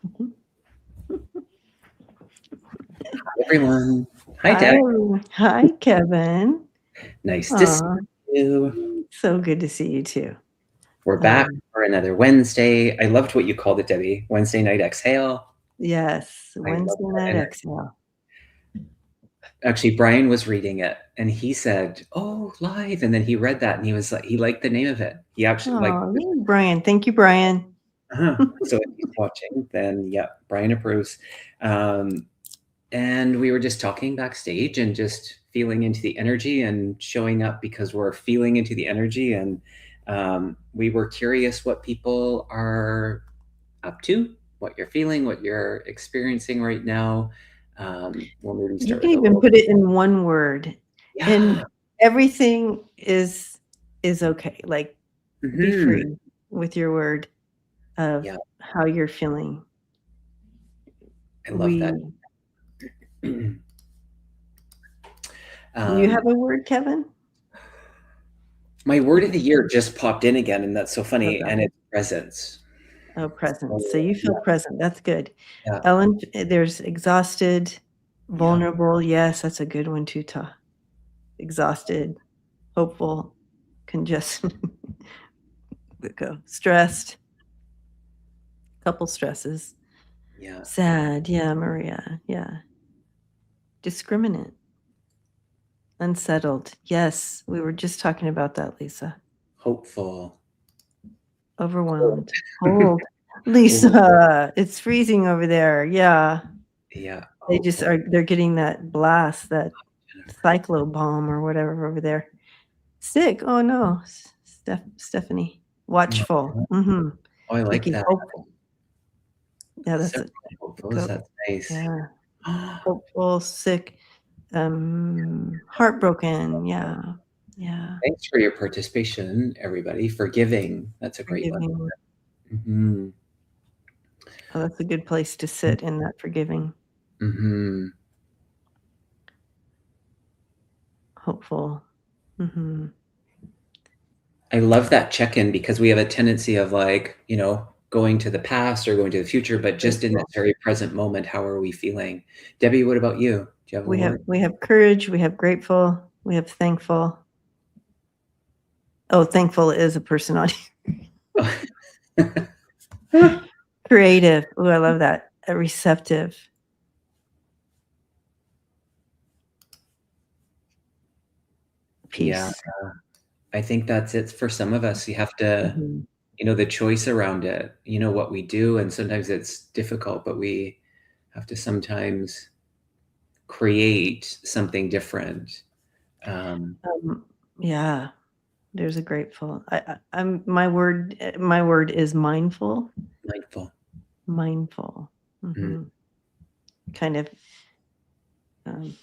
Hi, everyone. Hi, Hi, Deb. hi, Kevin. Nice to see Aw, you. so good to see you too. We're back Um, for another Wednesday. I loved what you called it, Debbie. Wednesday night exhale. yes, I love Wednesday that. night And exhale. actually, Brian was reading it, and he said, "Oh, live!" And then he read that, and he was like, he liked the name of it. He actually like, Oh, yay, Brian. Thank you, Brian. So if he's watching, then yeah, Brian approves. Um, and we were just talking backstage and just feeling into the energy and showing up because we're feeling into the energy. And we were curious what people are up to, what you're feeling, what you're experiencing right now. We'll maybe You start can with a even little, put it in one word, and yeah. everything is okay. Like, be Hmm. free with your word of Yeah, how you're feeling. I love that. We, do you um, have a word, Kevin? my word of the year just popped in again, and that's so funny, Okay. and it's presence. Oh, So, present. So you feel yeah, present. That's good. yeah, Ellen, there's exhausted, yeah. vulnerable. Yes, that's a good one too, Ta. Exhausted, hopeful, congested, go. Stressed, couple stresses. Yeah. Sad. Yeah, Maria. Yeah. Discriminant, unsettled. Yes, we were just talking about that, Lisa. Hopeful. Cold. Overwhelmed. Cold. Over. Lisa, it's freezing over there. Yeah. Yeah. They just Hopeful. are, they're getting that blast, that Jennifer. cyclo bomb or whatever over there. Sick. Oh no. Stephanie. Oh, Watchful. Mm-hmm. I like Vicky, that. hopeful. Yeah, that's So it. hopeful. Is Go. that nice? Yeah. Hopeful, sick, heartbroken. Yeah. Yeah. Thanks for your participation, everybody. Forgiving. That's a great one. Forgiving. Mm-hmm. Oh, that's a good place to sit in that forgiving. Mm-hmm. Hopeful. Mm-hmm. I love that check-in because we have a tendency of like, going to the past or going to the future, but just in this Grateful. very present moment, how are we feeling? Debbie, what about you? Do you have a word? We have courage, we have grateful, we have thankful. Oh, thankful is a personality. Creative. Oh, I love that. Receptive. Yeah, Peace. I think that's it for some of us. You have to, Mm-hmm. the choice around it, what we do. And sometimes it's difficult, but we have to sometimes create something different. Um, Yeah, there's a grateful. I'm my word is mindful. Mindful. Mindful. Mm, Mm-hmm. Kind of um,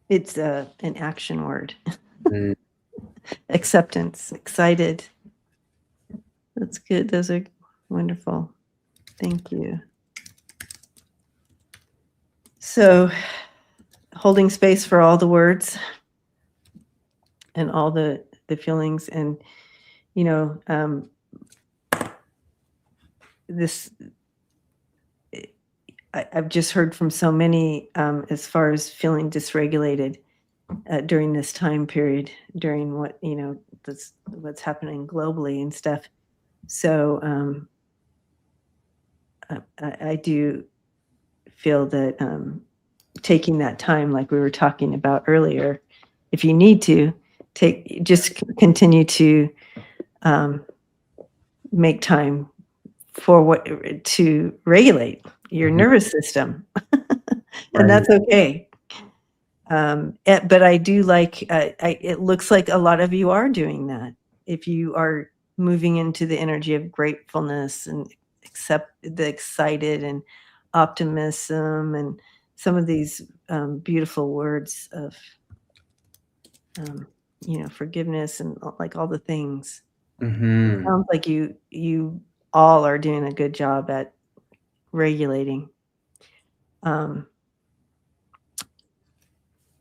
it's an action word. mm. Acceptance, excited. That's good. Those are wonderful. Thank you. So, holding space for all the words and all the feelings, and this I've just heard from so many as far as feeling dysregulated during this time period, during what's happening globally and stuff. So I do feel that taking that time, like we were talking about earlier, if you need to continue to make time for what to regulate your Mhm. nervous system, and Right. that's okay. But I do like. It looks like a lot of you are doing that. If you are moving into the energy of gratefulness and accept the excited and optimism and some of these beautiful words of forgiveness and like all the things. It Hmm. sounds like you all are doing a good job at regulating um,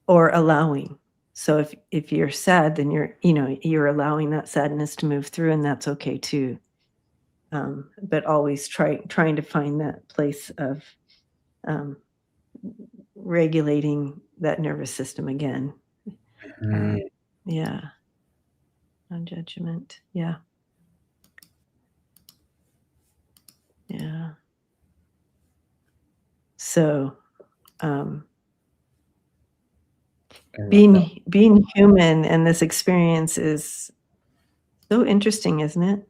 or allowing. So if you're sad, then you're allowing that sadness to move through, and that's okay too. but always trying to find that place of regulating that nervous system again. Yeah. Non-judgment. Yeah. Yeah. So, being human and this experience is so interesting, isn't it?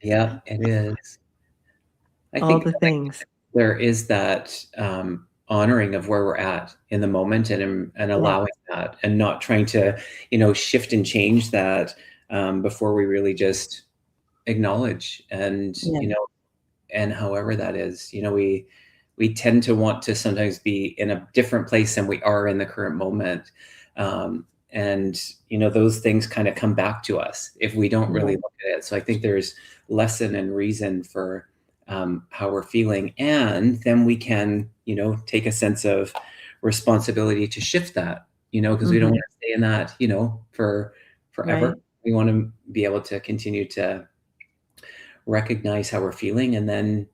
Yeah, it is. I All think the things. there is that honoring of where we're at in the moment and allowing that and not trying to, shift and change that before we really just acknowledge and, and however that is, we tend to want to sometimes be in a different place than we are in the current moment. And, those things kind of come back to us if we don't really look at it. So I think there's lesson and reason for how we're feeling. And then we can, take a sense of responsibility to shift that, because we don't want to stay in that, for forever. Right. We want to be able to continue to recognize how we're feeling and then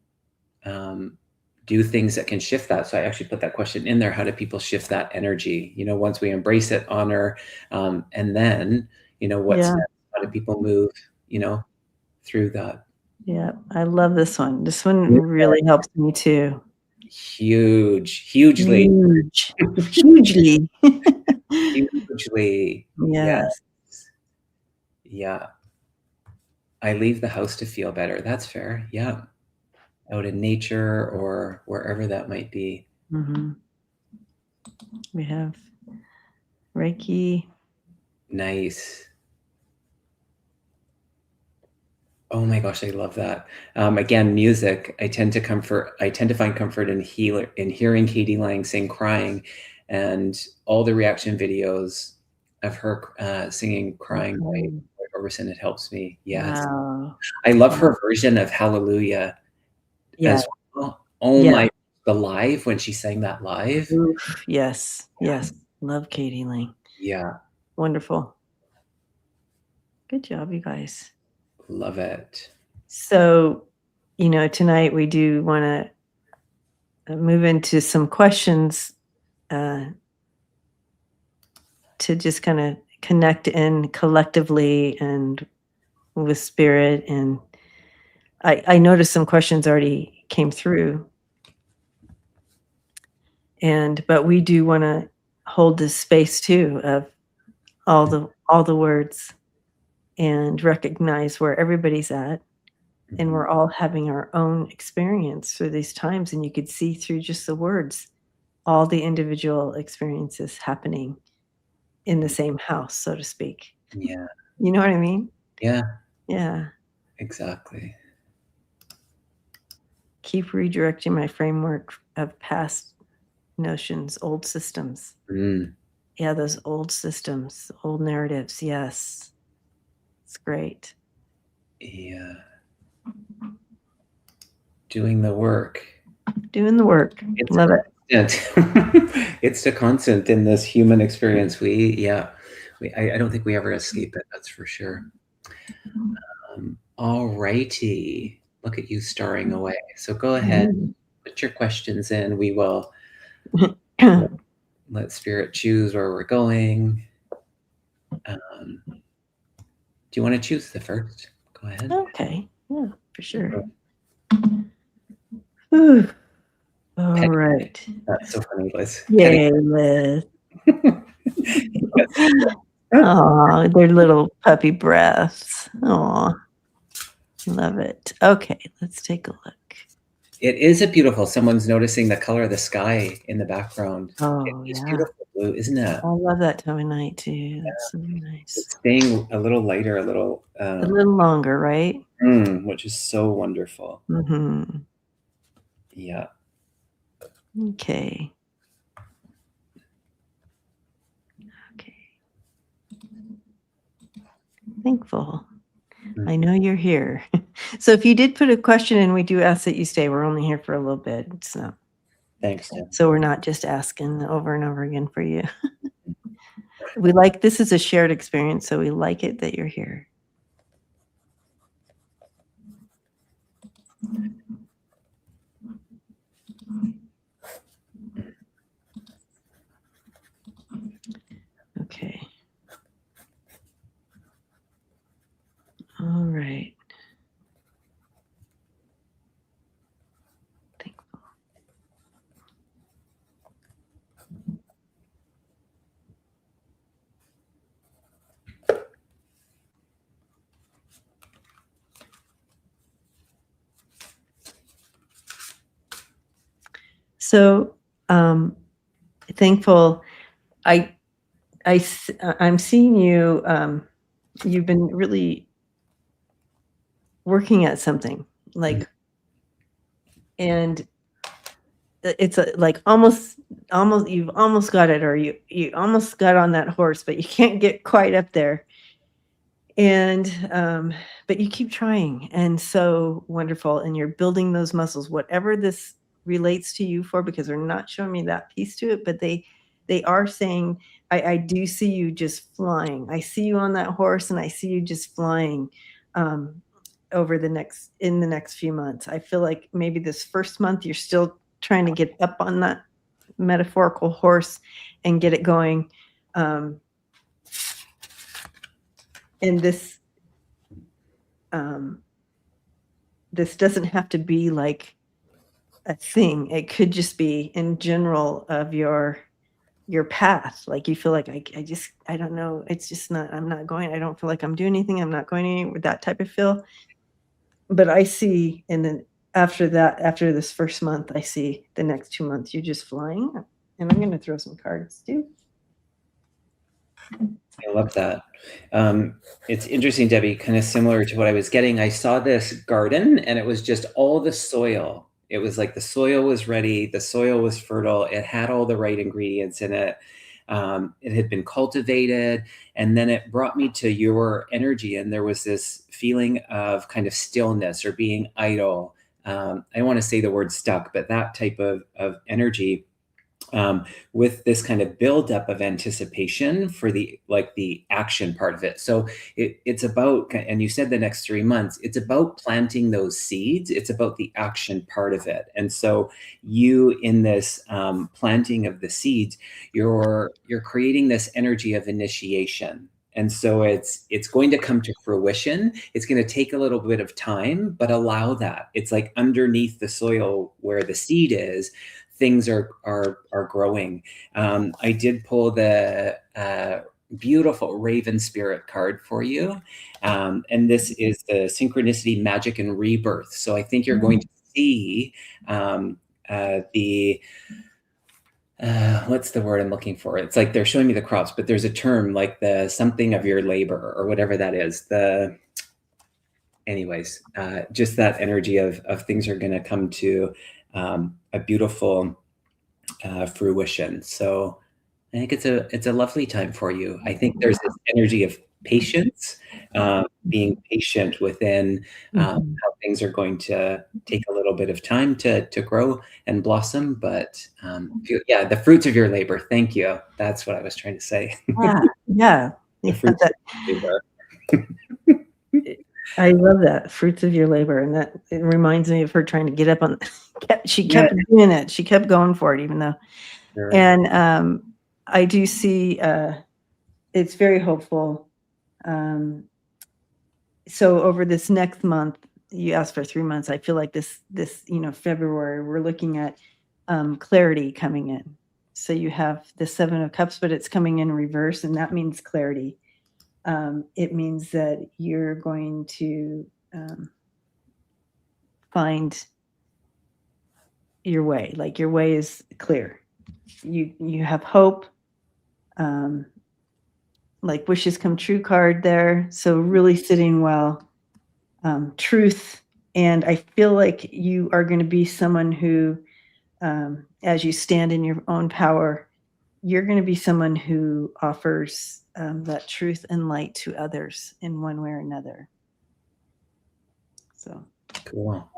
do things that can shift that. So I actually put that question in there. How do people shift that energy? Once we embrace it, honor, and then, what's next? How do people move, through that? Yeah. I love this one. This one really helps me too. Hugely. Hugely. Hugely. Yes. Yeah. I leave the house to feel better. That's fair. Yeah. Out in nature or wherever that might be. We have Reiki. Nice. Oh my gosh, I love that. Again, music. I tend to find comfort in hearing Katie Lang sing "Crying," and all the reaction videos of her singing "Crying" by Roberson. It helps me. Yes, Wow. I love her version of "Hallelujah" as well. Oh my, the live when she sang that live. Oof. Yes. Love Katie Lang. Yeah, wonderful. Good job, you guys. Love it. So, tonight we do want to move into some questions to just kind of connect in collectively and with spirit. And I noticed some questions already came through. But we do want to hold this space too of all the words and recognize where everybody's at. And we're all having our own experience through these times. And you could see through just the words, all the individual experiences happening in the same house, so to speak. Yeah. You know what I mean? Yeah. Yeah. Exactly. Keep redirecting my framework of past notions, old systems. Yeah, those old systems, old narratives. Yes. It's great. Yeah. Doing the work. Love it. It's a constant in this human experience. I don't think we ever escape it. That's for sure. All righty. Look at you starring away. So go ahead, put your questions in. We will let spirit choose where we're going. Do you want to choose the first? Go ahead. Okay. Yeah, for sure. All right. That's so funny, Liz. Yay, Liz. Oh, their little puppy breaths. Oh, love it. Okay, let's take a look. It is a beautiful. Someone's noticing the color of the sky in the background. Oh, It's beautiful blue, isn't it? I love that time of night too. That's so nice. It's staying a little lighter, a little longer, right? Which is so wonderful. Yeah. Okay. Thankful. I know you're here. So if you did put a question in, we do ask that you stay. We're only here for a little bit. So thanks. So we're not just asking over and over again for you. This is a shared experience, so we like it that you're here. Okay. All right. Thankful. So, thankful. I'm seeing you. You've been really working at something, like, and it's like almost you've almost got it, or you almost got on that horse, but you can't get quite up there. And but you keep trying, and so wonderful, and you're building those muscles, whatever this relates to you for, because they're not showing me that piece to it, but they are saying, I do see you just flying. I see you on that horse, and I see you just flying um, over in the next few months. I feel like maybe this first month you're still trying to get up on that metaphorical horse and get it going. And this doesn't have to be like a thing. It could just be in general of your path. Like you feel like I don't know. It's just not. I'm not going. I don't feel like I'm doing anything. I'm not going anywhere. That type of feel. But I see, and then after that, after this first month, I see the next 2 months you're just flying. And I'm going to throw some cards too. I love that. It's interesting, Debbie, kind of similar to what I was getting. I saw this garden and it was just all the soil. It was like the soil was ready, the soil was fertile, it had all the right ingredients in it. It had been cultivated, and then it brought me to your energy, and there was this feeling of kind of stillness or being idle. I don't want to say the word stuck, but that type of energy, with this kind of buildup of anticipation for the action part of it. So it's about, and you said the next 3 months, it's about planting those seeds. It's about the action part of it. And so you, in this planting of the seeds, you're creating this energy of initiation. And so it's going to come to fruition. It's going to take a little bit of time, but allow that. It's like underneath the soil where the seed is, things are growing. I did pull the beautiful Raven Spirit card for you, and this is the Synchronicity, Magic, and Rebirth. So I think you're going to see the what's the word I'm looking for? It's like they're showing me the crops, but there's a term like the something of your labor or whatever that is. Anyways, just that energy of things are going to come to a beautiful fruition. So I think it's a lovely time for you. I think there's this energy of patience, being patient within how things are going to take a little bit of time to grow and blossom. But yeah, the fruits of your labor. Thank you. That's what I was trying to say. Yeah. The fruits of your labor. I love that, fruits of your labor, and that it reminds me of her trying to get up on. She kept doing it. She kept going for it, even though. Sure. And I do see it's very hopeful. So over this next month, you asked for 3 months. I feel like this February, we're looking at clarity coming in. So you have the 7 of Cups, but it's coming in reverse, and that means clarity. It means that you're going to find your way. Like your way is clear. You have hope. Like wishes come true card there. So really sitting well. Truth. And I feel like you are going to be someone who, as you stand in your own power, you're going to be someone who offers that truth and light to others in one way or another. So cool.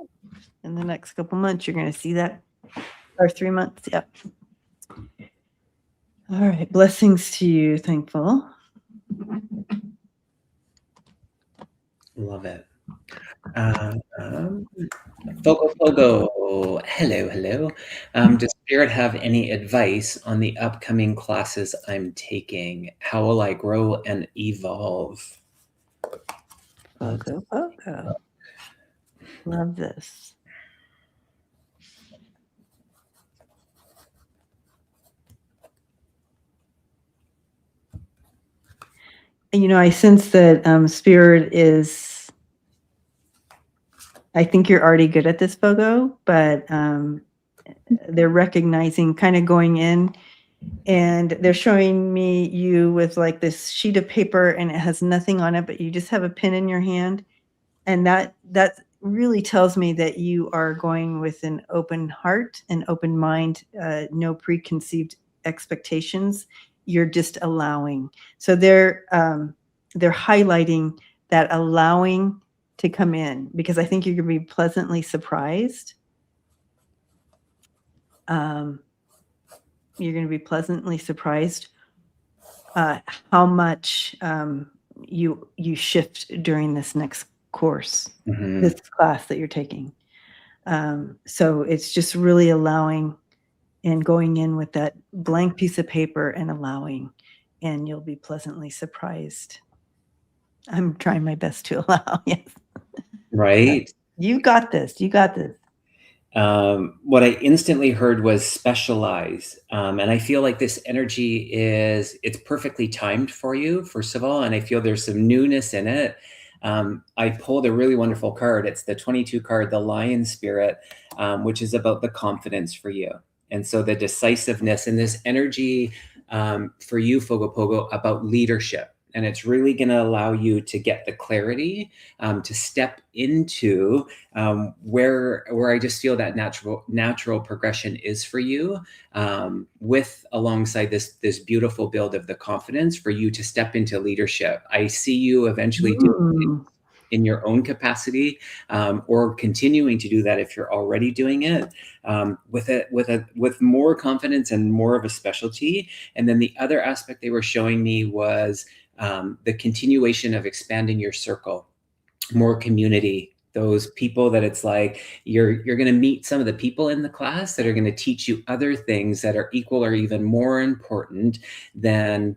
In the next couple months, you're going to see that, or 3 months. Yep. All right. Blessings to you. Thankful. Love it. Fogo Fogo, hello, hello. Does Spirit have any advice on the upcoming classes I'm taking? How will I grow and evolve? Fogo, Fogo. Love this. I sense that Spirit is, I think you're already good at this, Fogo, but they're recognizing, kind of going in, and they're showing me you with like this sheet of paper, and it has nothing on it, but you just have a pen in your hand. And that really tells me that you are going with an open heart, an open mind, no preconceived expectations. You're just allowing. So they're highlighting that allowing to come in, because I think you're going to be pleasantly surprised. You're going to be pleasantly surprised how much you shift during this next course, this class that you're taking. So it's just really allowing and going in with that blank piece of paper and allowing, and you'll be pleasantly surprised. I'm trying my best to allow. Yes. Right. You got this. You got this. What I instantly heard was specialize. And I feel like this energy it's perfectly timed for you, first of all. And I feel there's some newness in it. I pulled a really wonderful card. It's the 22 card, the Lion Spirit, which is about the confidence for you. And so the decisiveness and this energy for you, Fogo Pogo, about leadership. And it's really going to allow you to get the clarity to step into where I just feel that natural progression is for you, with alongside this beautiful build of the confidence for you to step into leadership. I see you eventually doing it in your own capacity, or continuing to do that if you're already doing it, with more confidence and more of a specialty. And then the other aspect they were showing me was the continuation of expanding your circle, more community, those people that it's like you're going to meet some of the people in the class that are going to teach you other things that are equal or even more important than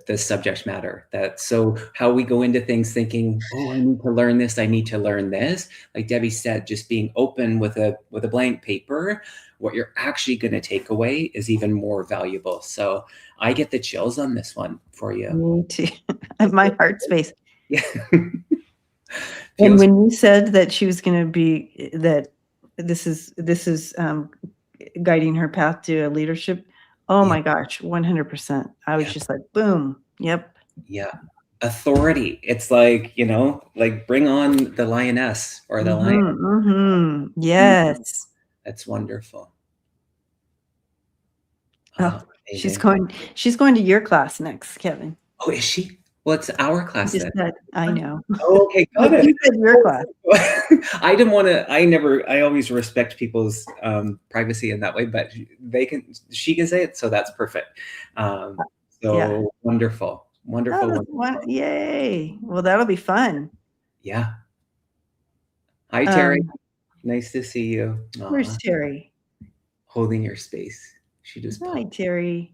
the subject matter. So how we go into things thinking, oh, I need to learn this, I need to learn this. Like Debbie said, just being open with a blank paper, what you're actually going to take away is even more valuable. So I get the chills on this one for you. Me too. My heart space. Yeah. And when you said that she was going to be, that this is guiding her path to a leadership, oh my gosh, 100%. I was just like, boom. Yep. Yeah. Authority. It's like, like bring on the lioness or the lion. Yes. That's wonderful. Oh, she's going to your class next, Kevin. Oh, is she? Well, it's our class then. I know. Oh, okay, got it. You said your class. I didn't want to. I always respect people's privacy in that way, but she can say it, so that's perfect. Wonderful. Yay! Well, that'll be fun. Yeah. Hi, Terry. Nice to see you. Where's Terry? Holding your space. She just. Hi, Terry.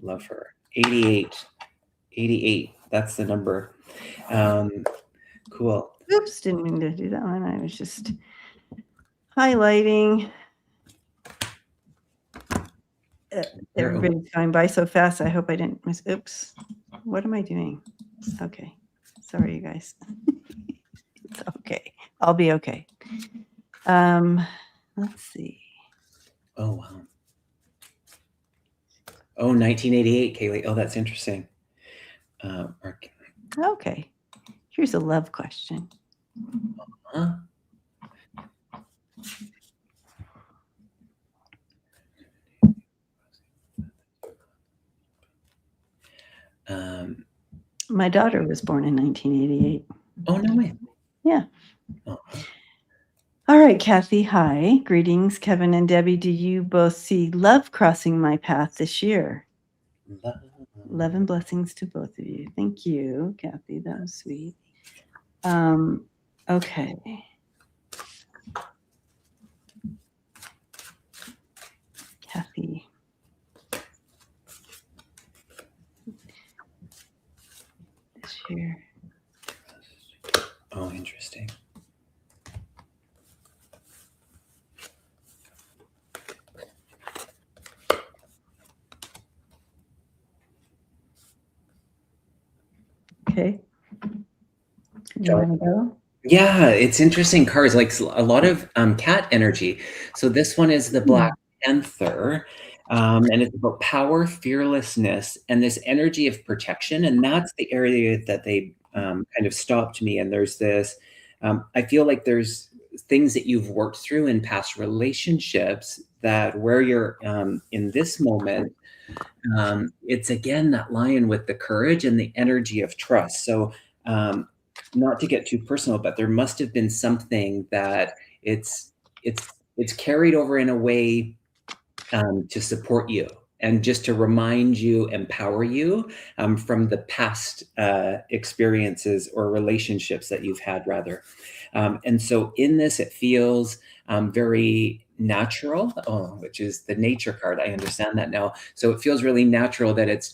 Love her. 88. 88. That's the number. Cool. Oops, didn't mean to do that one. I was just highlighting. Everybody's going by so fast. I hope I didn't miss. Oops. What am I doing? Okay. Sorry, you guys. It's okay. I'll be okay. Let's see. Oh, wow. Oh, 1988, Kaylee. Oh, that's interesting. Okay. Here's a love question. My daughter was born in 1988. Oh, no way. Yeah. All right, Kathy. Hi. Greetings, Kevin and Debbie. Do you both see love crossing my path this year? Love and blessings to both of you. Thank you, Kathy. That was sweet. Okay. Kathy. This year. Oh, interesting. Okay. You want to go? Yeah, it's interesting cards, like a lot of cat energy. So this one is the Black Panther, and it's about power, fearlessness, and this energy of protection. And that's the area that they kind of stopped me. And there's this, I feel like there's things that you've worked through in past relationships that where you're in this moment, it's again that lion with the courage and the energy of trust. So, not to get too personal, but there must have been something that it's carried over in a way to support you and just to remind you, empower you from the past experiences or relationships that you've had, rather. And so in this, it feels very natural, which is the nature card. I understand that now. So it feels really natural that it's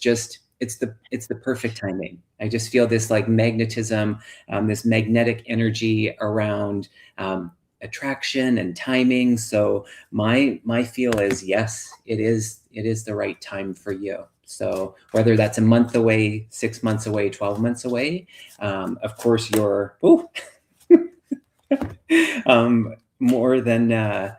the perfect timing. I just feel this like magnetism, this magnetic energy around attraction and timing. So my feel is yes, it is the right time for you. So whether that's a month away, 6 months away, 12 months away, of course you're more than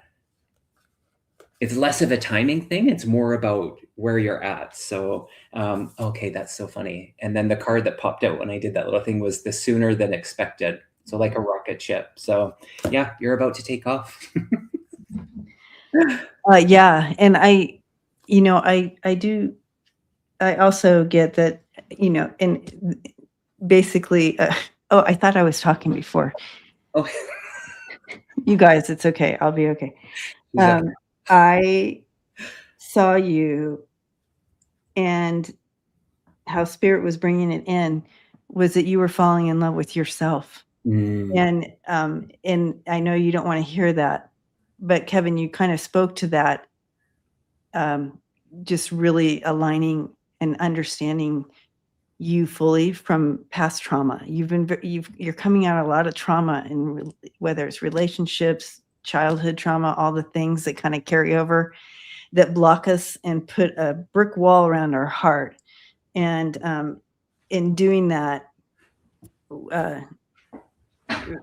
it's less of a timing thing. It's more about where you're at. So okay, that's so funny. And then the card that popped out when I did that little thing was the sooner than expected. So like a rocket ship. So yeah, you're about to take off. Yeah, and I also get that, and basically, oh, I thought I was talking before. Oh, You guys, it's okay. I'll be okay. she's I saw you, and how spirit was bringing it in was that you were falling in love with yourself. And I know you don't want to hear that, but Kevin, you kind of spoke to that, just really aligning and understanding you fully from past trauma. You're coming out of a lot of trauma, and whether it's relationships, childhood trauma, all the things that kind of carry over that block us and put a brick wall around our heart. And in doing that,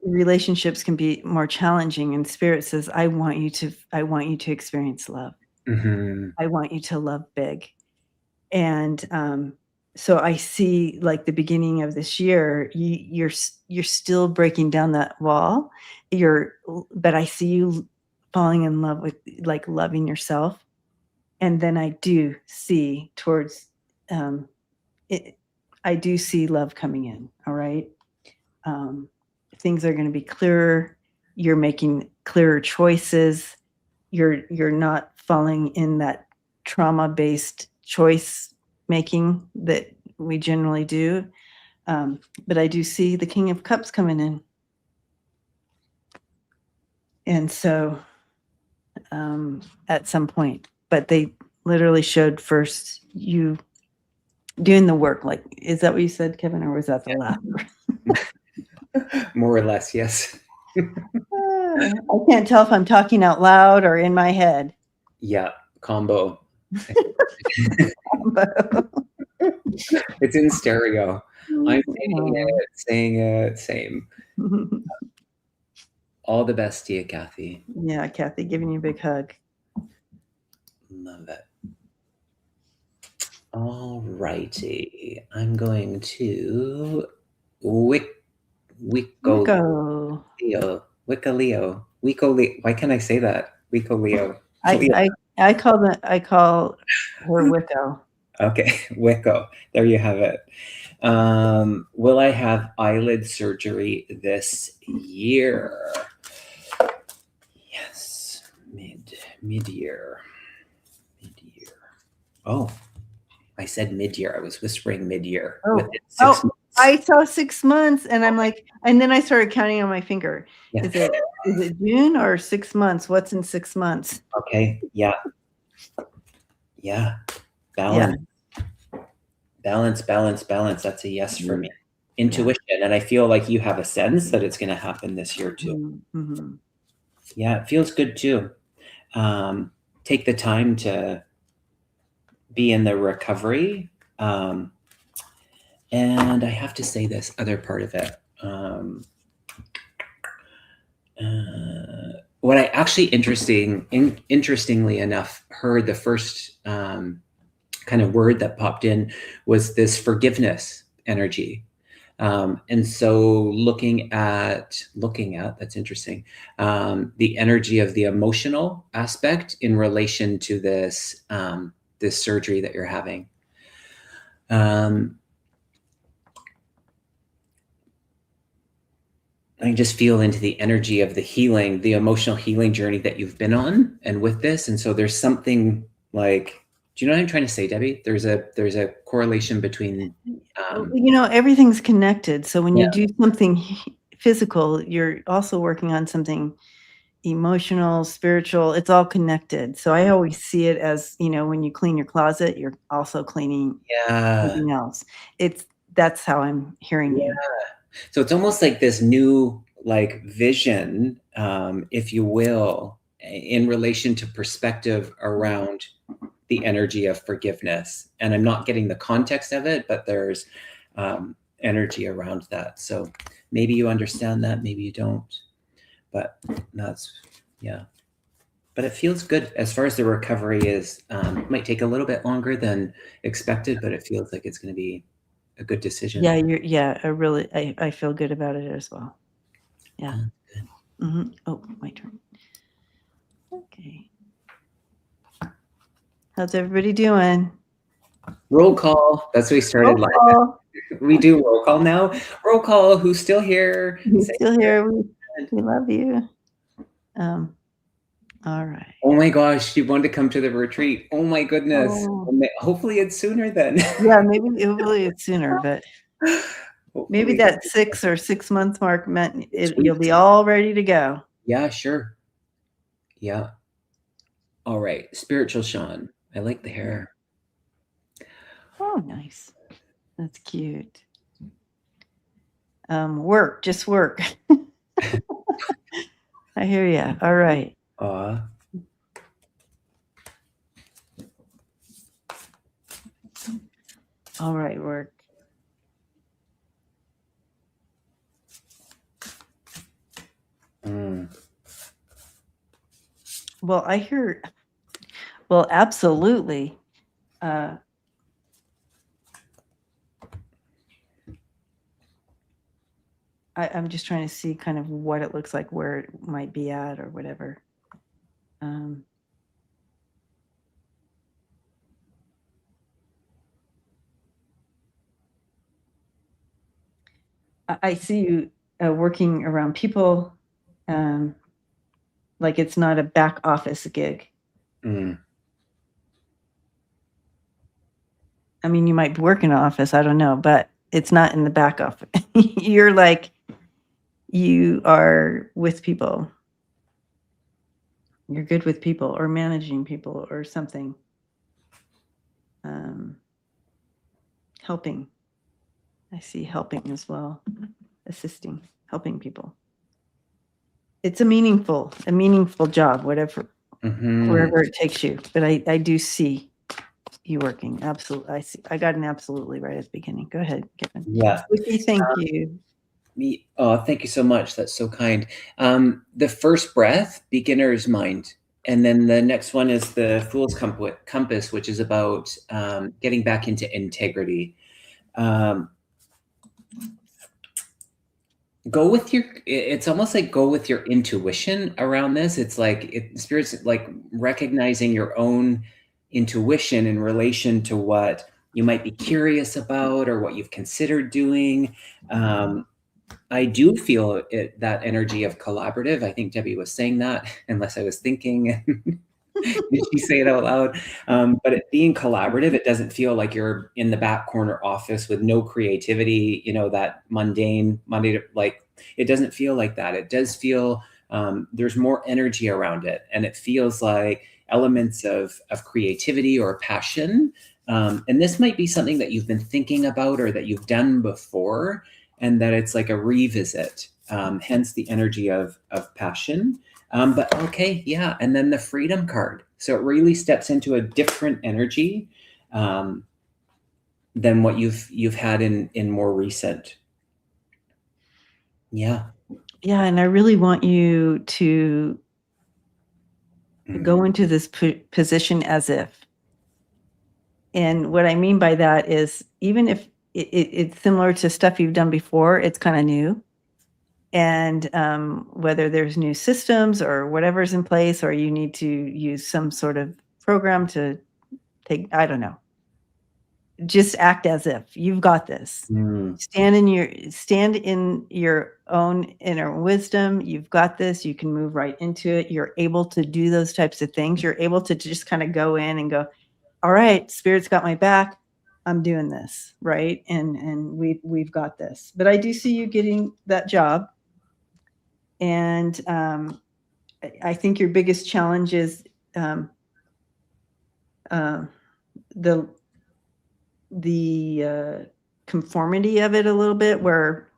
relationships can be more challenging. And spirit says, I want you to experience love. I want you to love big. And so I see, like, the beginning of this year, you're still breaking down that wall. But I see you falling in love with, like, loving yourself. And then I do see towards it. I do see love coming in. All right. Things are going to be clearer. You're making clearer choices. You're not falling in that trauma-based choice making that we generally do. But I do see the King of Cups coming in. And so at some point, but they literally showed first you doing the work. Like, is that what you said, Kevin, or was that the last? More or less, yes. I can't tell if I'm talking out loud or in my head. Yeah, combo. It's in stereo. I'm saying it, same. All the best to you, Kathy. Yeah, Kathy, giving you a big hug. Love it. All righty. I'm going to Wicco Go. Leo. Wicca Leo. Wico Leo. Why can't I say that? Wico Leo. I call her Wicco. Okay, Wicco. There you have it. Will I have eyelid surgery this year? Yes, mid-year. Oh, I said mid-year. I was whispering mid-year. Oh. Within 6 months. I saw 6 months, and I'm like, and then I started counting on my finger. Yeah. Is it June or 6 months? What's in 6 months? Okay. Yeah. Yeah. Yeah. Balance. Balance, balance, balance. That's a yes for me. Yeah. Intuition. And I feel like you have a sense that it's going to happen this year too. Mm-hmm. Yeah, it feels good too. Take the time to be in the recovery. And I have to say this other part of it. What I actually interestingly enough heard the first kind of word that popped in was this forgiveness energy. And so looking at that's interesting, the energy of the emotional aspect in relation to this this surgery that you're having. I can just feel into the energy of the healing, the emotional healing journey that you've been on, and with this. And so there's something like, do you know what I'm trying to say, Debbie? There's a correlation between. Everything's connected. So when Yeah. you do something physical, you're also working on something emotional, spiritual. It's all connected. So I always see it as, when you clean your closet, you're also cleaning something else. That's how I'm hearing you. So it's almost like this new vision, if you will, in relation to perspective around the energy of forgiveness. And I'm not getting the context of it, but there's energy around that. So maybe you understand that, maybe you don't. But that's, yeah. But it feels good as far as the recovery is. It might take a little bit longer than expected, but it feels like it's going to be a good decision. Yeah, I feel good about it as well. Yeah. Good. Mm-hmm. Oh, my turn. Okay. How's everybody doing? Roll call. That's what we started live. We do roll call now. Roll call. Who's still here? Who's still here? We love you. All right. Oh my gosh, you wanted to come to the retreat. Oh my goodness. Oh. Hopefully it's sooner then. Yeah, hopefully it's sooner, but maybe that 6 or 6 month mark meant you'll be all ready to go. Yeah, sure. Yeah. All right. Spiritual Sean. I like the hair. Oh, nice. That's cute. Work, just work. I hear you. All right. All right, work. Well, I hear, absolutely. I'm just trying to see kind of what it looks like, where it might be at or whatever. I see you working around people, like it's not a back office gig. I mean, you might work in an office, I don't know, but it's not in the back office. You are with people. You're good with people or managing people or something. Helping. I see helping as well. Assisting, helping people. It's a meaningful job, wherever it takes you. But I do see you working. Absolutely. I got an absolutely right at the beginning. Go ahead, Kevin. Yeah. Wiki, thank you. Oh, thank you so much. That's so kind. The first breath, beginner's mind. And then the next one is the Fool's Compass, which is about getting back into integrity. It's almost like go with your intuition around this. It's like Spirit's like recognizing your own intuition in relation to what you might be curious about or what you've considered doing. I do feel that energy of collaborative. I think Debbie was saying that, unless I was thinking. Did she say it out loud? But it being collaborative, it doesn't feel like you're in the back corner office with no creativity, that mundane Monday to it doesn't feel like that. It does feel there's more energy around it. And it feels like elements of creativity or passion. And this might be something that you've been thinking about or that you've done before, and that it's like a revisit, hence the energy of passion. But okay, yeah, and then the freedom card. So it really steps into a different energy than what you've had in more recent. Yeah. Yeah, and I really want you to go into this position as if. And what I mean by that is, even if it's similar to stuff you've done before, it's kind of new. And whether there's new systems or whatever's in place, or you need to use some sort of program to I don't know, just act as if you've got this. Stand in your own inner wisdom. You've got this. You can move right into it. You're able to do those types of things. You're able to just kind of go in and go, all right, Spirit's got my back. I'm doing this, right? And we've got this. But I do see you getting that job. And I think your biggest challenge is the conformity of it a little bit, where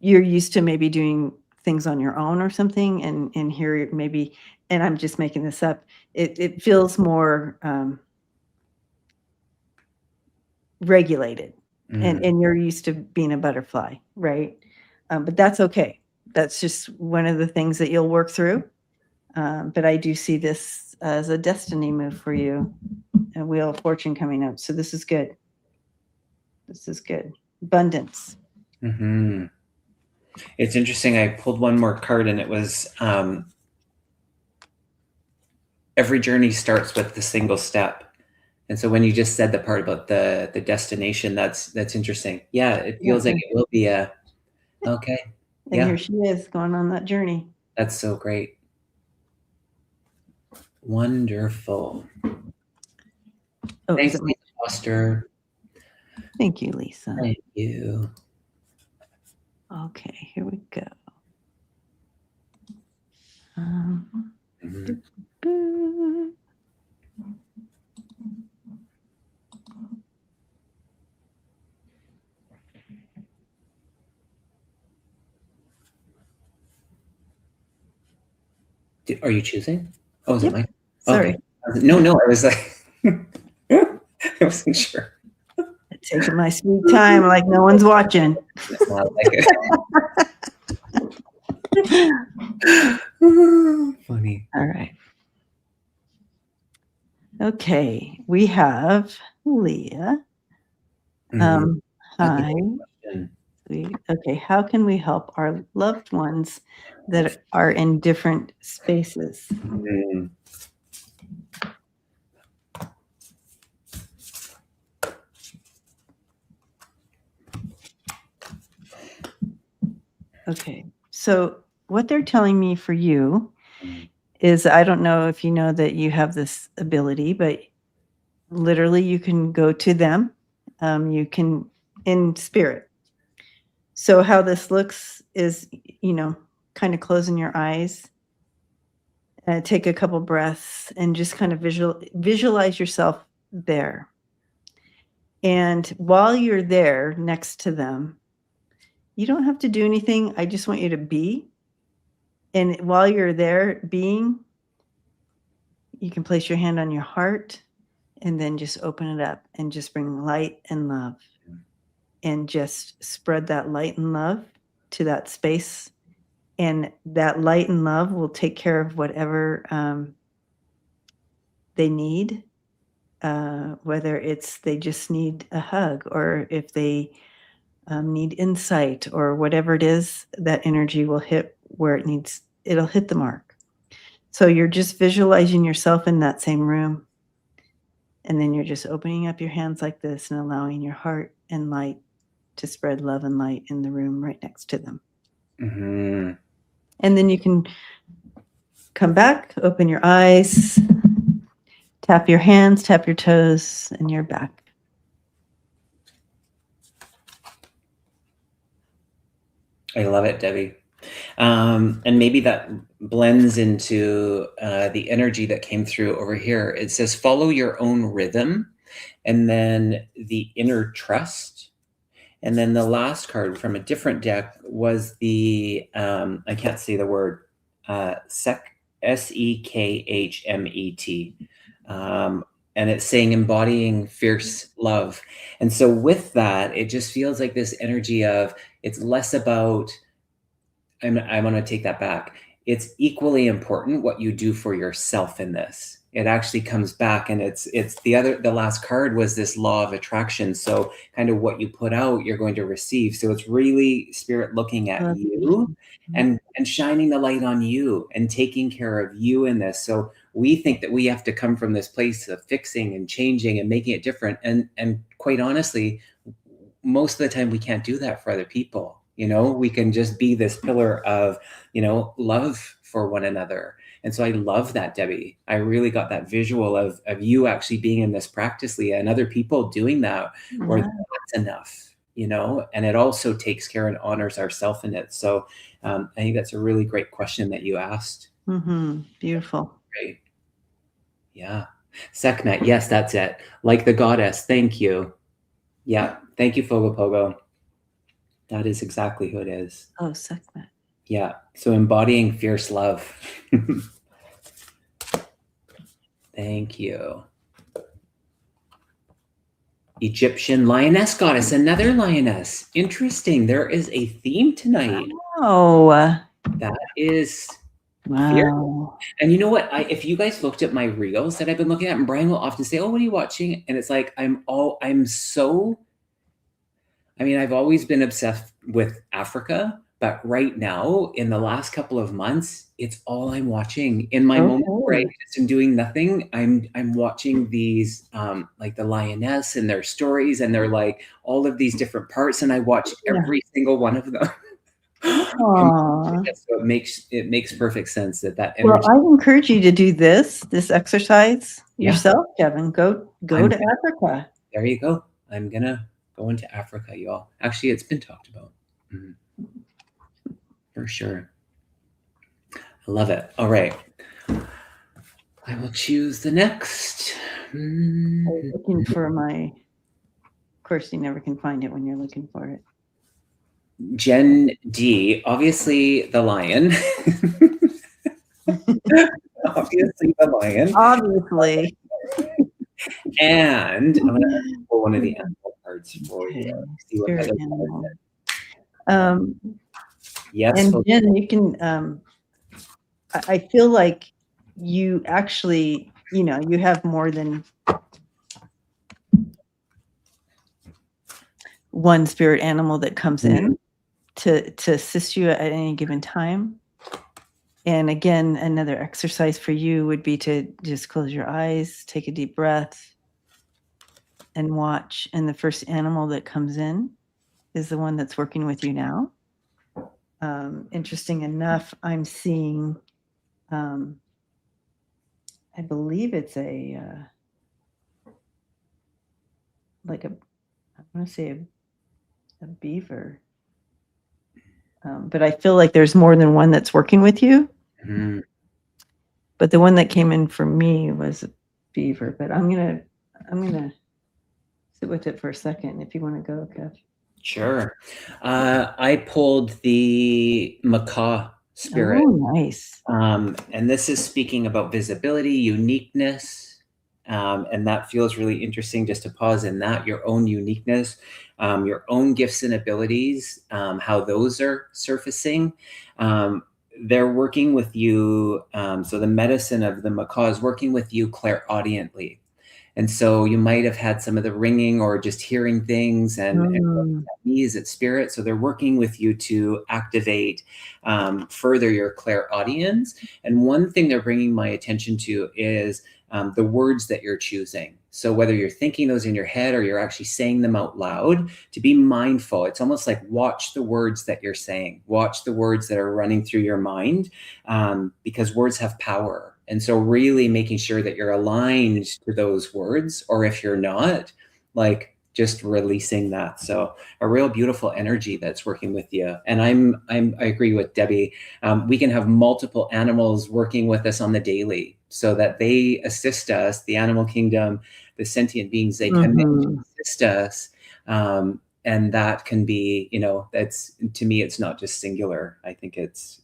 you're used to maybe doing things on your own or something, and here maybe, and I'm just making this up, it feels more regulated, and you're used to being a butterfly, right? But that's okay. That's just one of the things that you'll work through. But I do see this as a destiny move for you, a Wheel of Fortune coming up. So this is good. This is good. Abundance. Mm-hmm. It's interesting. I pulled one more card, and it was every journey starts with the single step. And so when you just said the part about the destination, that's interesting. Yeah, it feels like it will be okay. And here she is going on that journey. That's so great. Wonderful. Oh, thanks, Lisa Foster. Thank you, Lisa. Thank you. Okay, here we go. Are you choosing? Oh, is it mine? Sorry. Okay. No, I was like, I wasn't sure. Taking my sweet time like no one's watching. Funny. All right. Okay, we have Leah. Hi. Okay, how can we help our loved ones that are in different spaces? Okay, so what they're telling me for you is, I don't know if you know that you have this ability, but literally you can go to them. You can, in spirit. So how this looks is, kind of closing your eyes, take a couple breaths, and just kind of visualize yourself there. And while you're there next to them, you don't have to do anything. I just want you to be. And while you're there being, you can place your hand on your heart and then just open it up and just bring light and love, and just spread that light and love to that space. And that light and love will take care of whatever they need, whether it's they just need a hug, or if they need insight, or whatever it is, that energy will hit where it needs. It'll hit the mark. So you're just visualizing yourself in that same room. And then you're just opening up your hands like this and allowing your heart and light to spread love and light in the room right next to them. And then you can come back, open your eyes, tap your hands, tap your toes, and you're back. I love it, Debbie. And maybe that blends into the energy that came through over here. It says, follow your own rhythm, and then the inner trust. And then the last card from a different deck was the, I can't say the word, Sekhmet. And it's saying embodying fierce love. And so with that, it just feels like this energy of, it's less about, I want to take that back. It's equally important what you do for yourself in this. It actually comes back, and it's the last card was this law of attraction. So kind of what you put out, you're going to receive. So it's really spirit looking at you and shining the light on you and taking care of you in this. So we think that we have to come from this place of fixing and changing and making it different. And quite honestly, most of the time we can't do that for other people. We can just be this pillar of, love for one another. And so I love that, Debbie. I really got that visual of you actually being in this practice, Leah, and other people doing that, or that's enough, and it also takes care and honors ourself in it. So I think that's a really great question that you asked. Beautiful. Great. Yeah. Sekhmet. Yes, that's it. Like the goddess. Thank you. Yeah. Thank you, Fogopogo. That is exactly who it is. Oh, Sekhmet. Yeah. So embodying fierce love. Thank you. Egyptian lioness goddess, another lioness. Interesting. There is a theme tonight. Oh, that is wow. Fierce. And you know what? If you guys looked at my reels that I've been looking at, and Brian will often say, "Oh, what are you watching?" And it's like I've always been obsessed with Africa, but right now, in the last couple of months, it's all I'm watching. In my moment where I just am doing nothing, I'm watching these like the lioness and their stories, and they're like all of these different parts, and I watch every single one of them. So it makes perfect sense that energy. Well, I encourage you to do this exercise yourself, Kevin. Go to Africa. There you go. I'm gonna go into Africa, y'all. Actually, it's been talked about. For sure. I love it. All right. I will choose the next. I'm looking for of course, you never can find it when you're looking for it. Jen D, obviously the lion. Obviously the lion. Obviously. And I'm going to pull one of the animal cards for you. See what other yes. And Jen, you can, I feel like you actually, you have more than one spirit animal that comes in to assist you at any given time. And again, another exercise for you would be to just close your eyes, take a deep breath, and watch. And the first animal that comes in is the one that's working with you now. Interesting enough, I'm seeing, I believe it's I want to say a beaver. But I feel like there's more than one that's working with you. But the one that came in for me was a beaver. But I'm gonna sit with it for a second. If you want to go, Kev. Sure. I pulled the macaw spirit. Oh, nice. And this is speaking about visibility, uniqueness. And that feels really interesting just to pause in that, your own uniqueness, your own gifts and abilities, how those are surfacing. They're working with you. So the medicine of the macaw is working with you clairaudiently. And so you might have had some of the ringing or just hearing things and is it spirit. So they're working with you to activate further your clairaudience. And one thing they're bringing my attention to is the words that you're choosing. So whether you're thinking those in your head or you're actually saying them out loud, to be mindful. It's almost like watch the words that you're saying, watch the words that are running through your mind, because words have power. And so really making sure that you're aligned to those words, or if you're not, like just releasing that. So a real beautiful energy that's working with you. And I agree with Debbie. We can have multiple animals working with us on the daily so that they assist us, the animal kingdom, the sentient beings, they come in to assist us. And that can be, that's, to me, it's not just singular. I think it's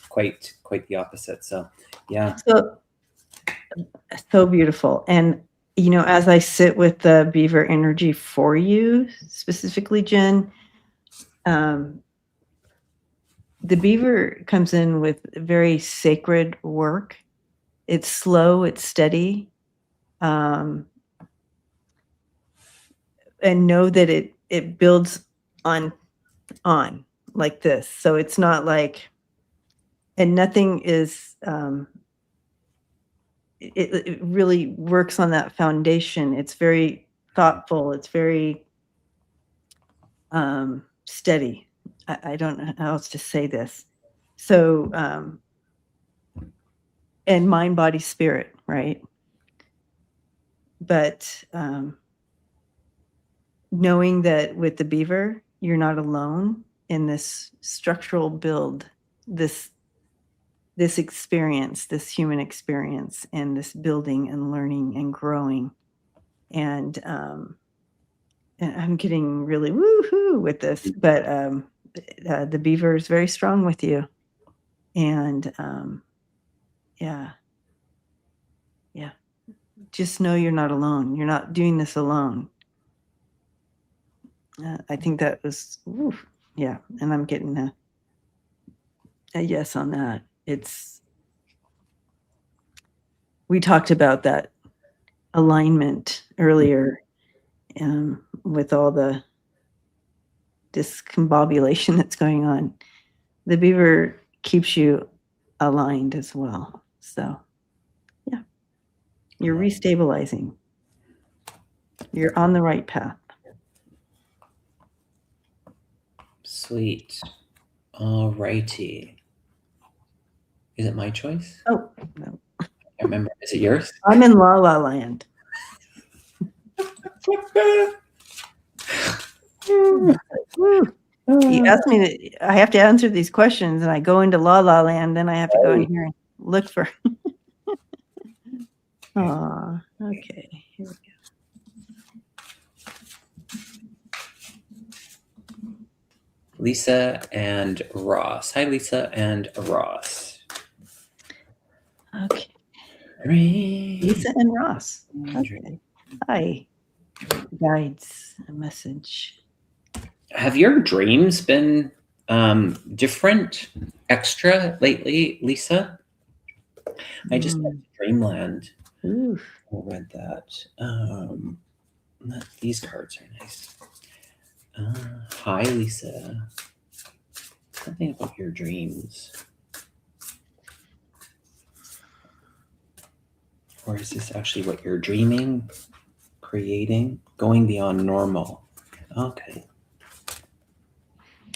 quite the opposite. So yeah. So beautiful. And as I sit with the beaver energy for you, specifically, Jen, the beaver comes in with very sacred work. It's slow, it's steady. And know that it builds on like this. So it's not like, and nothing is, it really works on that foundation. It's very thoughtful. It's very steady. I don't know how else to say this. So, and mind, body, spirit, right? But knowing that with the beaver, you're not alone in this structural build, this experience, this human experience, and this building and learning and growing. And I'm getting really woohoo with this, but the beaver is very strong with you. And yeah. Just know you're not alone. You're not doing this alone. I think that was, yeah. And I'm getting a yes on that. We talked about that alignment earlier, with all the discombobulation that's going on. The beaver keeps you aligned as well. So yeah, you're restabilizing. You're on the right path. Sweet. All righty. Is it my choice? Oh, no. I remember. Is it yours? I'm in La La Land. You asked me I have to answer these questions, and I go into La La Land, then I have to go in here and look for. Aw, okay. Here we go. Lisa and Ross. Hi, Lisa and Ross. Okay. Lisa and Ross. Okay. Hi. Guides a message. Have your dreams been different, extra lately, Lisa? I just went to Dreamland. Ooh. I read that. These cards are nice. Hi, Lisa. Something about your dreams. Or is this actually what you're dreaming, creating, going beyond normal? Okay.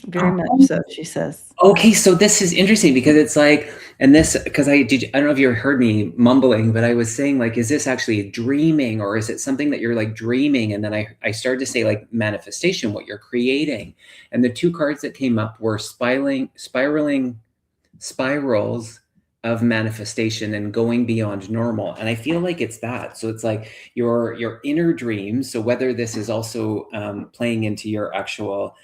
Very much so, she says. Okay, so this is interesting because it's like, and this, because I don't know if you heard me mumbling, but I was saying, like, is this actually dreaming, or is it something that you're like dreaming? And then I started to say, like, manifestation, what you're creating. And the two cards that came up were spiraling spirals of manifestation and going beyond normal. And I feel like it's that. So it's like your inner dreams. So whether this is also playing into your actual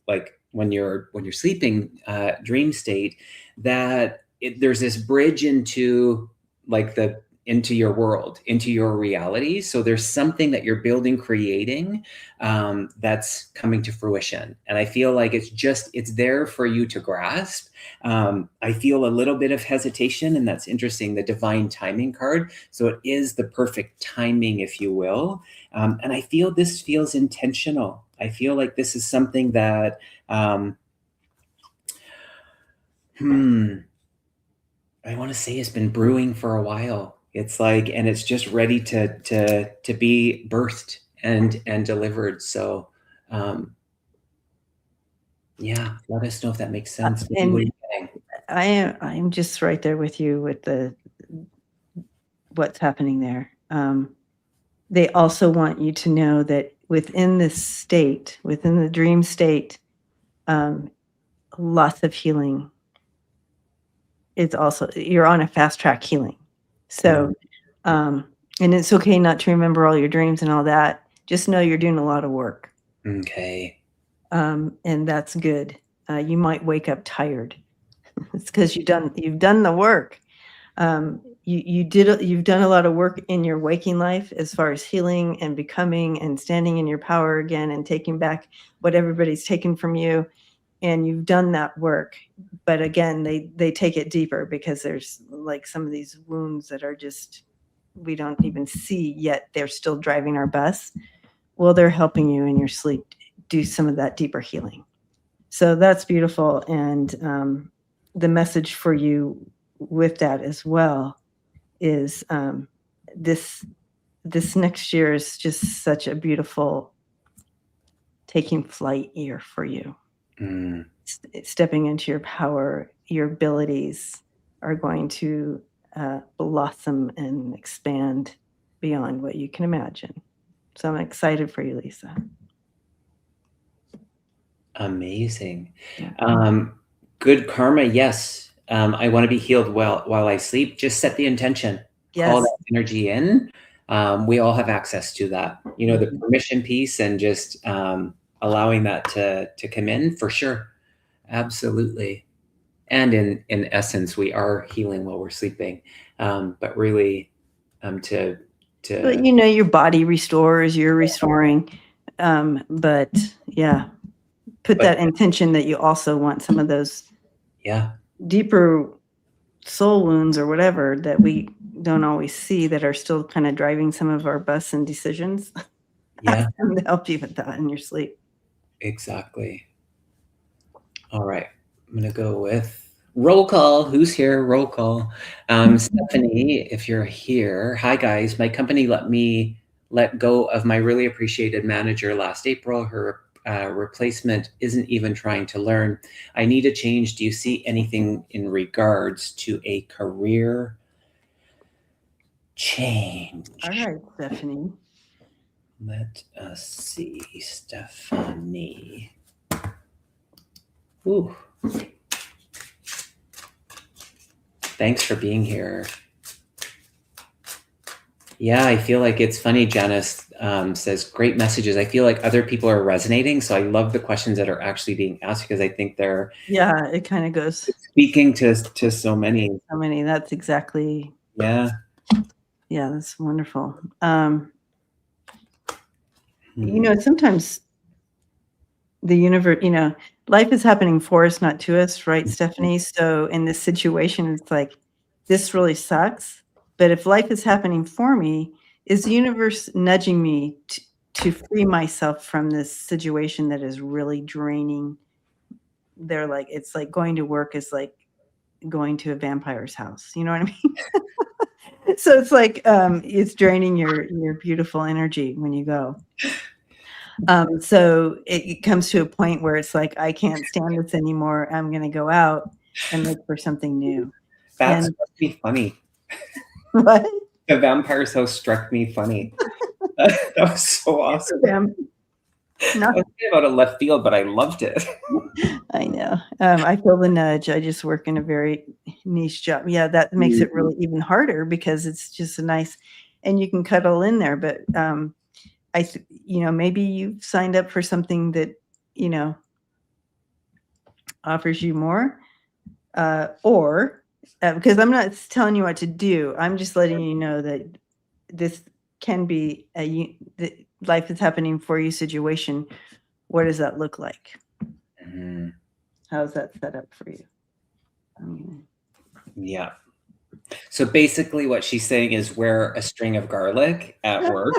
like when you're sleeping dream state, that there's this bridge into like into your world, into your reality. So there's something that you're building, creating, that's coming to fruition. And I feel like it's there for you to grasp. I feel a little bit of hesitation, and that's interesting, the divine timing card. So it is the perfect timing, if you will. And I feel this feels intentional. I feel like this is something that, I want to say has been brewing for a while. It's like, and it's just ready to be birthed and delivered. So, um, yeah, let us know if that makes sense. Maybe what are And you getting? I'm just right there with you with what's happening there. They also want you to know that within this state, within the dream state, lots of healing. It's also, you're on a fast track healing. So, and it's okay not to remember all your dreams and all that. Just know you're doing a lot of work. Okay. And that's good. You might wake up tired. It's because you've done the work. You've done a lot of work in your waking life as far as healing and becoming and standing in your power again and taking back what everybody's taken from you, and you've done that work. But again, they take it deeper because there's like some of these wounds that are just, we don't even see yet, they're still driving our bus. Well, they're helping you in your sleep do some of that deeper healing. So that's beautiful. And the message for you with that as well is this next year is just such a beautiful taking flight year for you. Stepping into your power, your abilities are going to blossom and expand beyond what you can imagine. So I'm excited for you, Lisa. Amazing. Yeah. Good karma, yes. I want to be healed while I sleep. Just set the intention. Call Yes. that energy in. We all have access to that. You know, the permission piece and just allowing that to come in for sure. Absolutely. And in essence, we are healing while we're sleeping. But really, to But you know, your body restores, you're restoring. But yeah, put that intention that you also want some of those deeper soul wounds or whatever that we don't always see that are still kind of driving some of our bus and decisions. Yeah. Ask them to help you with that in your sleep. Exactly. All right. I'm going to go with roll call. Who's here? Roll call. Stephanie, if you're here. Hi, guys. My company let me let go of my really appreciated manager last April. Her replacement isn't even trying to learn. I need a change. Do you see anything in regards to a career change? All right, Stephanie. Let us see, Stephanie. Ooh. Thanks for being here. Yeah, I feel like it's funny. Janice says, great messages. I feel like other people are resonating. So I love the questions that are actually being asked because I think they're it kind of goes speaking to so many. So many. That's exactly. Yeah. Yeah, that's wonderful. You know, sometimes the universe, you know, life is happening for us, not to us, right, Stephanie? So in this situation, it's like, this really sucks. But if life is happening for me, is the universe nudging me to free myself from this situation that is really draining? They're like, it's like going to work is like going to a vampire's house. You know what I mean? So it's like, it's draining your beautiful energy when you go. So it comes to a point where it's like, I can't stand this anymore. I'm going to go out and look for something new. That struck me funny. What? The vampire's house struck me funny. That was so awesome. No. I was thinking about a left field, but I loved it. I know. I feel the nudge. I just work in a very niche job. Yeah, that makes it really even harder because it's just a nice, and you can cuddle in there. But you know, maybe you've signed up for something that, you know, offers you more, or because I'm not telling you what to do. I'm just letting you know that this can be the life is happening for you situation. What does that look like? How's that set up for you? Yeah. So basically what she's saying is wear a string of garlic at work.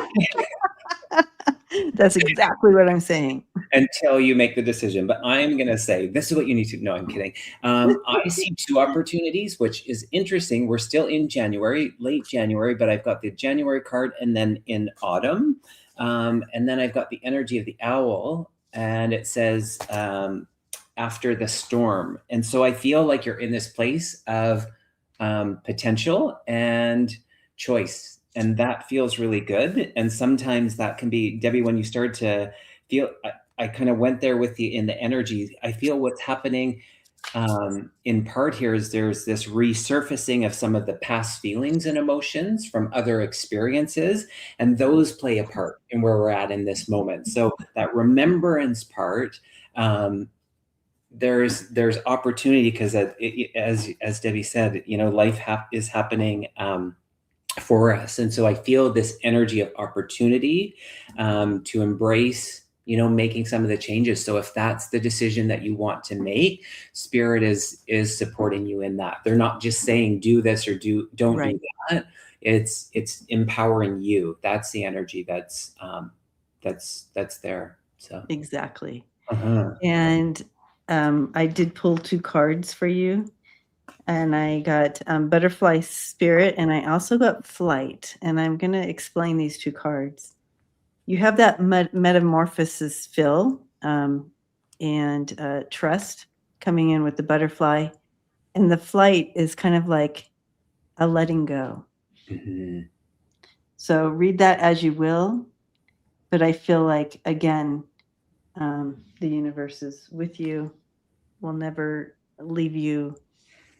That's exactly what I'm saying. Until you make the decision. But I'm going to say, this is what you need to know. I'm kidding. I see two opportunities, which is interesting. We're still in January, late January, but I've got the January card and then in autumn. And then I've got the energy of the owl, and it says, after the storm. And so I feel like you're in this place of potential and choice. And that feels really good. And sometimes that can be, Debbie, when you start to feel, I kind of went there with you in the energy. I feel what's happening in part here is there's this resurfacing of some of the past feelings and emotions from other experiences, and those play a part in where we're at in this moment. So that remembrance part, there's opportunity, because as Debbie said, life is happening for us, and so I feel this energy of opportunity to embrace making some of the changes. So if that's the decision that you want to make, Spirit is supporting you in that. They're not just saying do this or don't Right. do that. It's empowering you. That's the energy that's there. So Exactly. uh-huh. And I did pull 2 cards for you, and I got Butterfly Spirit, and I also got Flight, and I'm going to explain these 2 cards. You have that metamorphosis fill and trust coming in with the butterfly, and the flight is kind of like a letting go. Mm-hmm. So read that as you will, but I feel like, again, the universe is with you, will never leave you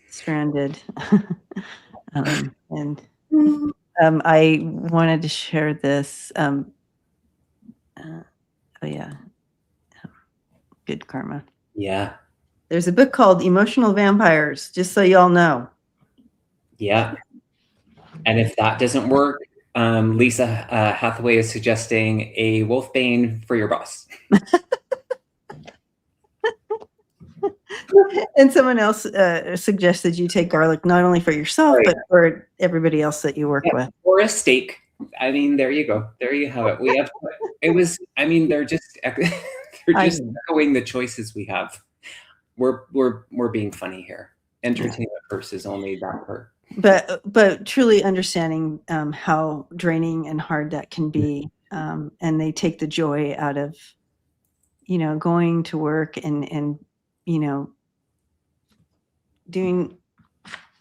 stranded. And I wanted to share this. Good karma. Yeah. There's a book called Emotional Vampires, just so y'all know. Yeah. And if that doesn't work, Lisa Hathaway is suggesting a wolfbane for your boss. And someone else suggested you take garlic not only for yourself, Right. but for everybody else that you work with. Or a steak. I mean, there you go. There you have it. We have. It was. I mean, they're just echoing the choices we have. We're being funny here. Entertainment versus only that part. But truly understanding how draining and hard that can be, and they take the joy out of going to work and doing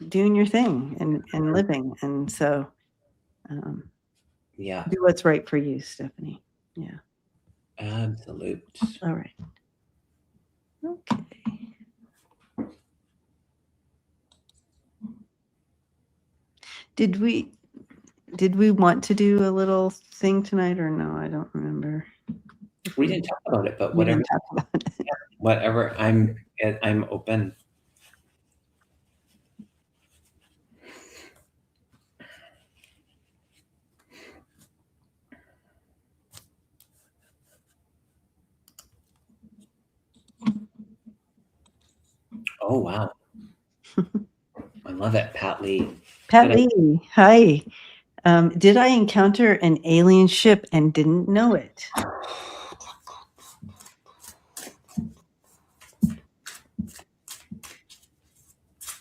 your thing and living. And so yeah, do what's right for you, Stephanie. Yeah, absolute. All right. Okay. Did we want to do a little thing tonight or no? I don't remember. We didn't talk about it, but We whatever. didn't talk about it. Yeah, whatever. I'm open. Oh wow. I love it, Pat Lee. Pat Lee, hi. Did I encounter an alien ship and didn't know it?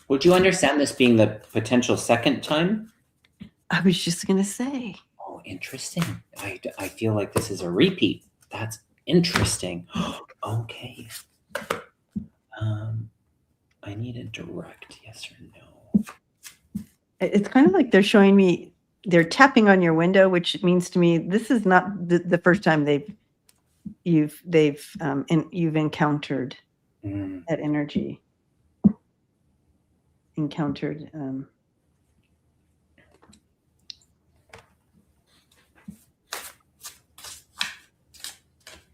Would you understand this being the potential second time? I was just going to say. Oh, interesting. I feel like this is a repeat. That's interesting. Okay. I need a direct yes or no. It's kind of like they're showing me, they're tapping on your window, which means to me this is not the first time you've encountered that energy. Encountered.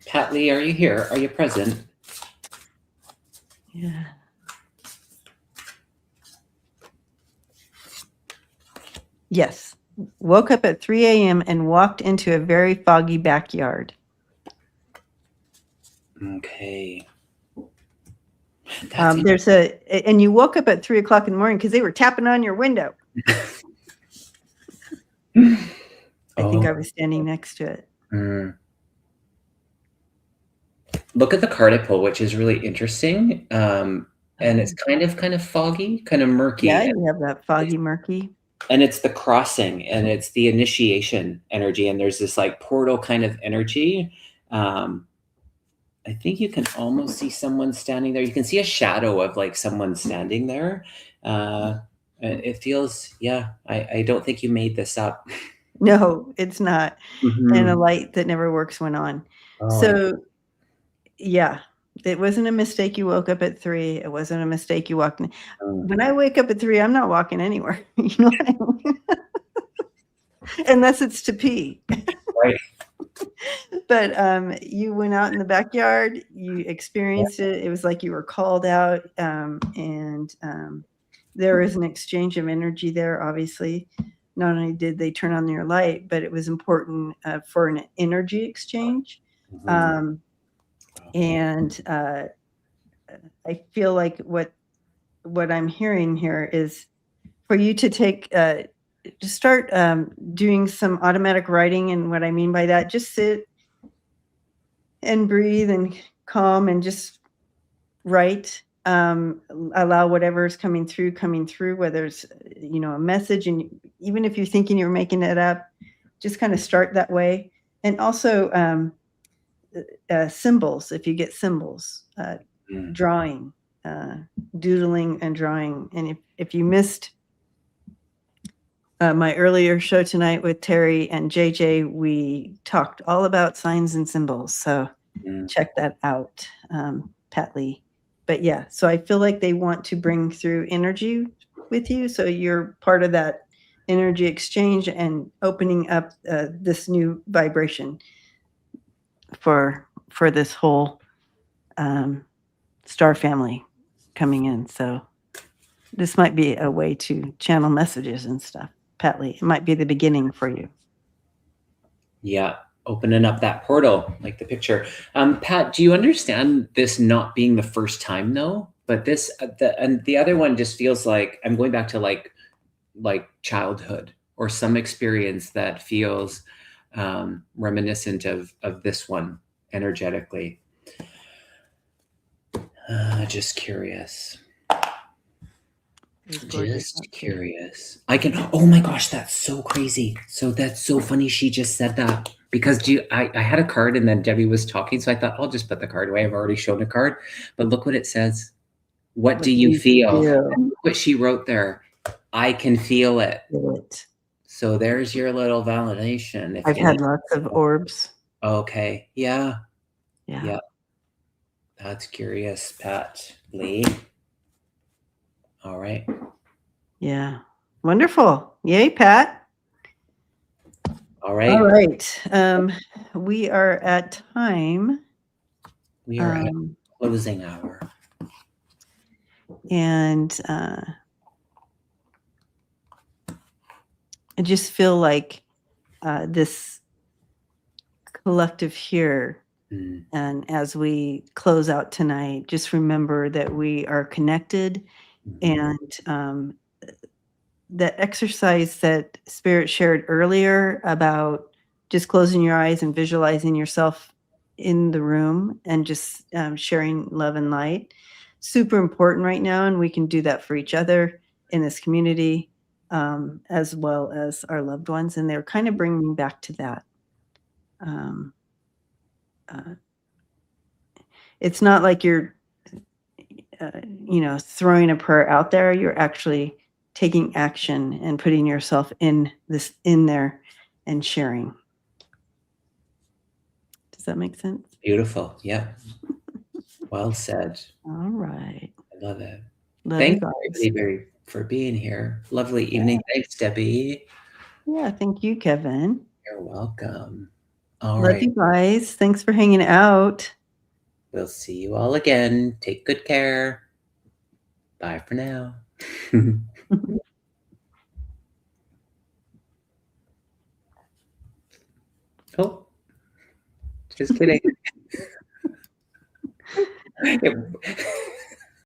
Pat Lee, are you here? Are you present? Yeah. Yes. Woke up at 3 a.m. and walked into a very foggy backyard. Okay. And you woke up at 3 o'clock in the morning because they were tapping on your window. I think I was standing next to it. look at the card I pulled, which is really interesting. And it's kind of foggy, kind of Yeah, murky. you have that foggy, murky. And it's the crossing and it's the initiation energy. And there's this like portal kind of energy. I think you can almost see someone standing there. You can see a shadow of like someone standing there. It feels, yeah, I don't think you made this up. No, it's not. And a Mhm. light that never works went on. Oh, yeah. So, yeah, it wasn't a mistake you woke up at 3. It wasn't a mistake you walked in. Mm, When I wake up at 3, I'm not walking anywhere. You know what I mean? Unless it's to pee. right. But, you went out in the backyard, you Yeah. experienced it, it was like you were called out, and, there was an exchange of energy there, obviously. Not only did they turn on your light, but it was important, for an energy exchange. Mhm. Um, and, I feel like what I'm hearing here is for you to take, to start, doing some automatic writing, and what I mean by that, just sit and breathe and calm and just write. Allow whatever's coming through, whether it's a message, and even if you're thinking you're making it up, just kind of start that way. And also symbols, if you get symbols, Mm. drawing, uh, doodling and drawing. And if you missed my earlier show tonight with Terry and JJ, we talked all about signs and symbols. So Mm. check that out, Pat Lee. But yeah, so I feel like they want to bring through energy with you. So you're part of that energy exchange and opening up this new vibration for this whole star family coming in. So this might be a way to channel messages and stuff. Pat Lee, it might be the beginning for you. Yeah, opening up that portal, like the picture. Pat, do you understand this not being the first time though? But this, the other one just feels like I'm going back to like childhood or some experience that feels reminiscent of this one energetically. Just curious. Just curious. I can. Oh my gosh, that's so crazy. So that's so funny. She just said that because I had a card and then Debbie was talking, so I thought I'll just put the card away. I've already shown a card, but look what it says. What do you feel? And look what she wrote there. I can feel it. Feel it. So there's your little validation. If I've you had need. lots of orbs. Okay. Yeah. Yeah. Yeah. That's curious, Pat Lee. All right. Yeah. Wonderful. Yay, Pat. All right. All right. We are at time. We are at closing hour. And I just feel like this collective here, and as we close out tonight, just remember that we are connected, and that exercise that Spirit shared earlier about just closing your eyes and visualizing yourself in the room and just sharing love and light, super important right now. And we can do that for each other in this community, as well as our loved ones. And they're kind of bringing me back to that. It's not like you're, throwing a prayer out there. You're actually taking action and putting yourself in there and sharing. Does that make sense? Beautiful. Yeah. Well said. All right. I love it. Love Thanks you guys. everybody for being here. Lovely evening. Thanks, Debbie. Yeah, thank you, Kevin. You're welcome. All Love right. you guys. Thanks for hanging out. We'll see you all again. Take good care. Bye for now. Oh, just kidding.